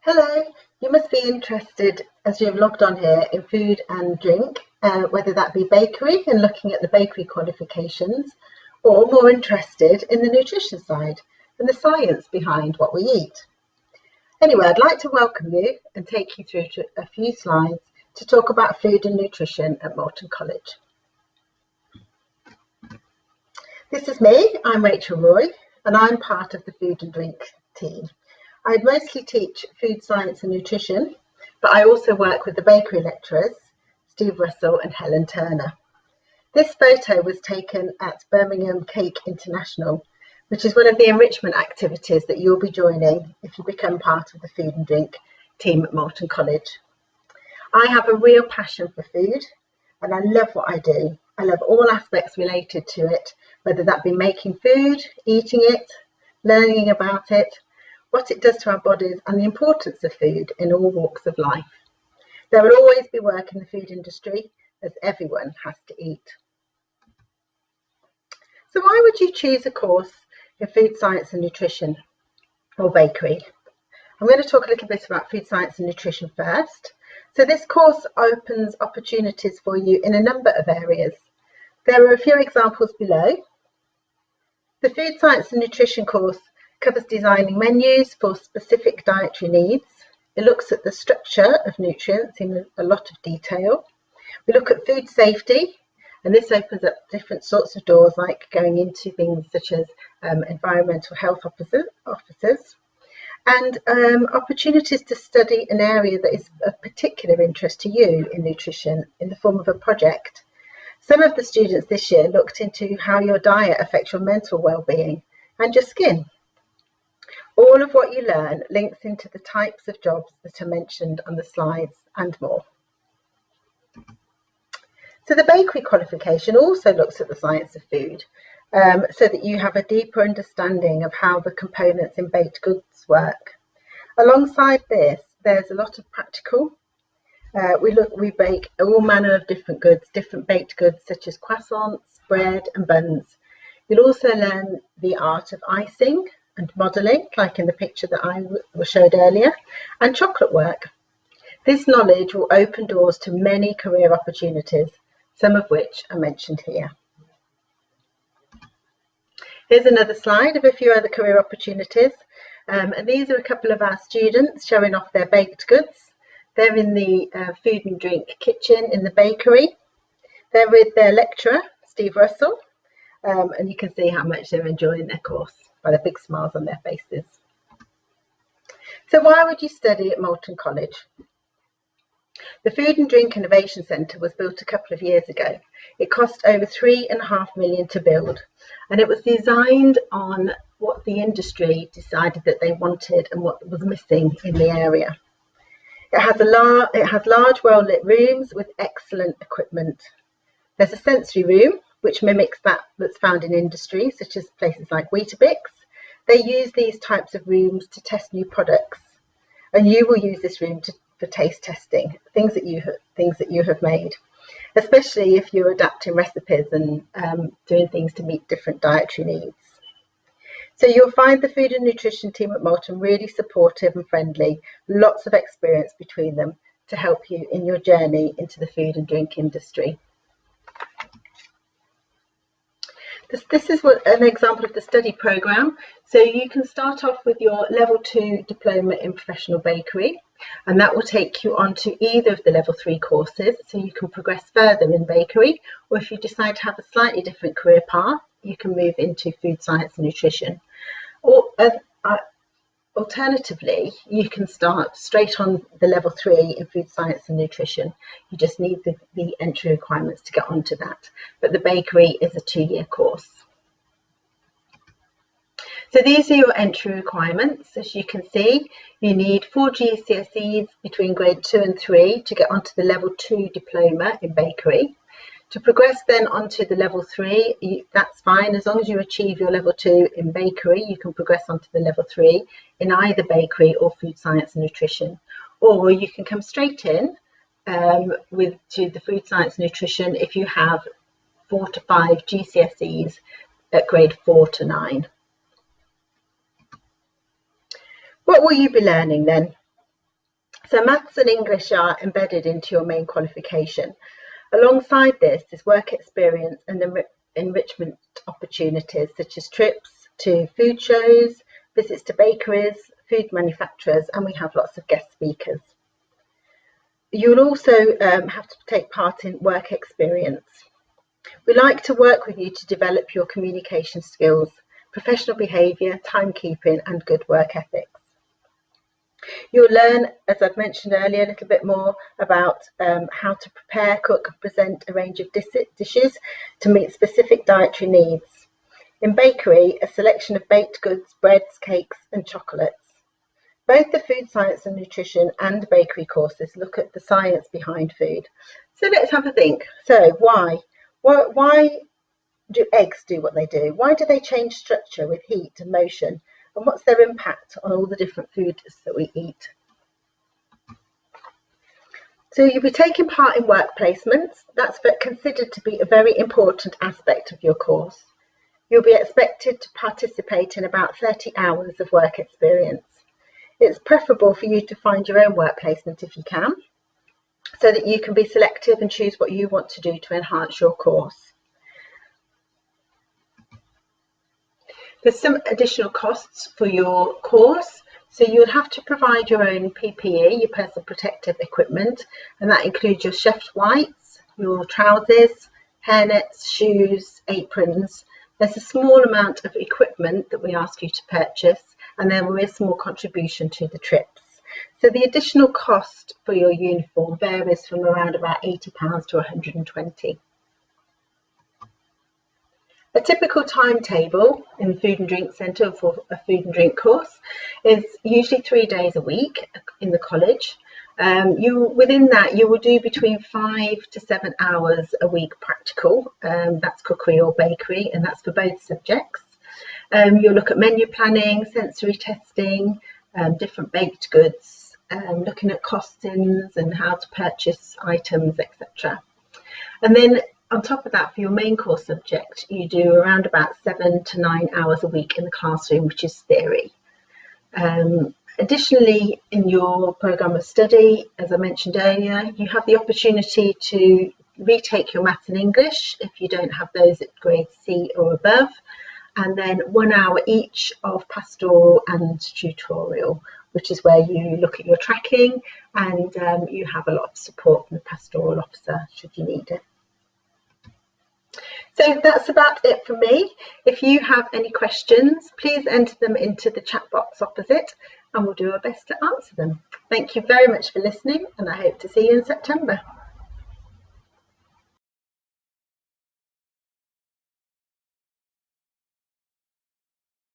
Hello, you must be interested as you've logged on here in food and drink, whether that be bakery and looking at the bakery qualifications, or more interested in the nutrition side and the science behind what we eat. Anyway, I'd like to welcome you and take you through to a few slides to talk about food and nutrition at Moulton College. This is me, I'm Rachel Roy, and I'm part of the food and drink team. I mostly teach food science and nutrition, but I also work with the bakery lecturers, Steve Russell and Helen Turner. This photo was taken at Birmingham Cake International, which is one of the enrichment activities that you'll be joining if you become part of the food and drink team at Moulton College. I have a real passion for food and I love what I do. I love all aspects related to it, whether that be making food, eating it, learning about it, what it does to our bodies and the importance of food in all walks of life. There will always be work in the food industry as everyone has to eat. So why would you choose a course in food science and nutrition or bakery? I'm going to talk a little bit about food science and nutrition first. So this course opens opportunities for you in a number of areas. There are a few examples below. The food science and nutrition course covers designing menus for specific dietary needs. It looks at the structure of nutrients in a lot of detail. We look at food safety, and this opens up different sorts of doors, like going into things such as environmental health officers, and opportunities to study an area that is of particular interest to you in nutrition in the form of a project. Some of the students this year looked into how your diet affects your mental well-being and your skin. All of what you learn links into the types of jobs that are mentioned on the slides and more. So the bakery qualification also looks at the science of food, so that you have a deeper understanding of how the components in baked goods work. Alongside this, there's a lot of practical. We bake all manner of different goods, different baked goods such as croissants, bread and buns. You'll also learn the art of icing and modelling, like in the picture that I showed earlier, and chocolate work. This knowledge will open doors to many career opportunities, some of which are mentioned here. Here's another slide of a few other career opportunities, and these are a couple of our students showing off their baked goods. They're in the food and drink kitchen in the bakery. They're with their lecturer, Steve Russell, and you can see how much they're enjoying their course by the big smiles on their faces. So why would you study at Moulton College? The Food and Drink Innovation Centre was built a couple of years ago. It cost over £3.5 million to build, and it was designed on what the industry decided that they wanted and what was missing in the area. It has large, well-lit rooms with excellent equipment. There's a sensory room, which mimics that's found in industry, such as places like Weetabix. They use these types of rooms to test new products, and you will use this room for taste testing, things that you have made, especially if you're adapting recipes and doing things to meet different dietary needs. So you'll find the food and nutrition team at Moulton really supportive and friendly, lots of experience between them to help you in your journey into the food and drink industry. This is an example of the study programme. So you can start off with your level 2 diploma in professional bakery, and that will take you on to either of the level 3 courses, so you can progress further in bakery, or if you decide to have a slightly different career path, you can move into food science and nutrition. Or alternatively, you can start straight on the level 3 in food science and nutrition. You just need the entry requirements to get onto that. But the bakery is a 2-year course. So these are your entry requirements. As you can see, you need 4 GCSEs between grade 2 and 3 to get onto the level 2 diploma in bakery. To progress then onto the level 3, that's fine. As long as you achieve your level 2 in bakery, you can progress onto the level 3 in either bakery or food science and nutrition. Or you can come straight in to the food science and nutrition if you have 4 to 5 GCSEs at grade 4 to 9. What will you be learning then? So maths and English are embedded into your main qualification. Alongside this is work experience and enrichment opportunities such as trips to food shows, visits to bakeries, food manufacturers, and we have lots of guest speakers. You'll also have to take part in work experience. We like to work with you to develop your communication skills, professional behaviour, timekeeping, and good work ethics. You'll learn, as I've mentioned earlier, a little bit more about how to prepare, cook, and present a range of dishes to meet specific dietary needs. In bakery, a selection of baked goods, breads, cakes, and chocolates. Both the food science and nutrition and bakery courses look at the science behind food. So let's have a think. So why? Why do eggs do what they do? Why do they change structure with heat and motion? And what's their impact on all the different foods that we eat? So you'll be taking part in work placements. That's considered to be a very important aspect of your course. You'll be expected to participate in about 30 hours of work experience. It's preferable for you to find your own work placement if you can, so that you can be selective and choose what you want to do to enhance your course. There's some additional costs for your course. So you'll have to provide your own PPE, your personal protective equipment, and that includes your chef's whites, your trousers, hairnets, shoes, aprons. There's a small amount of equipment that we ask you to purchase, and there is a small contribution to the trips. So the additional cost for your uniform varies from around about £80 to £120. A typical timetable in the Food and Drink Centre for a food and drink course is usually 3 days a week in the college. Within that, you will do between 5 to 7 hours a week practical. That's cookery or bakery, and that's for both subjects. You'll look at menu planning, sensory testing, different baked goods, looking at costings and how to purchase items, etc. And then on top of that, for your main course subject, you do around about 7 to 9 hours a week in the classroom, which is theory. Additionally, in your programme of study, as I mentioned earlier, you have the opportunity to retake your maths and English if you don't have those at grade C or above, and then 1 hour each of pastoral and tutorial, which is where you look at your tracking and you have a lot of support from the pastoral officer should you need it. So that's about it for me. If you have any questions, please enter them into the chat box opposite and we'll do our best to answer them. Thank you very much for listening, and I hope to see you in September.